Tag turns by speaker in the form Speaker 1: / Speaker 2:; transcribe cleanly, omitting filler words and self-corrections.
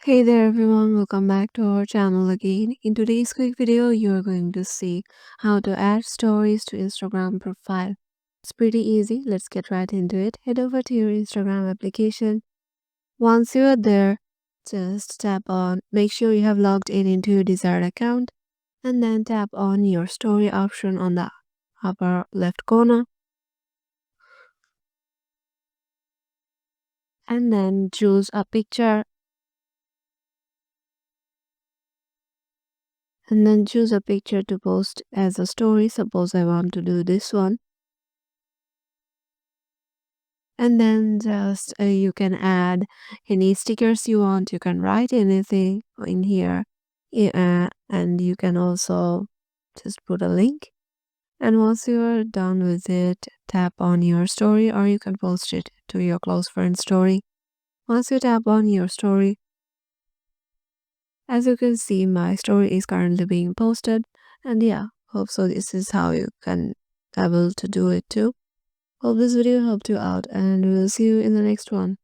Speaker 1: Hey there everyone, welcome back to our channel again. In today's quick video, you are going to see how to add stories to Instagram profile. It's pretty easy, let's get right into it. Head over to your Instagram application. Once you are there, just tap on, make sure you have logged in into your desired account and then tap on your story option on the upper left corner and then choose a picture and then choose a picture to post as a story. Suppose I want to do this one. And then just you can add any stickers you want. You can write anything in here. And you can also just put a link. And once you're done with it, tap on your story or you can post it to your close friend story. Once you tap on your story, as you can see, my story is currently being posted. And yeah, hope so this is how you can able to do it too. Hope this video helped you out and we'll see you in the next one.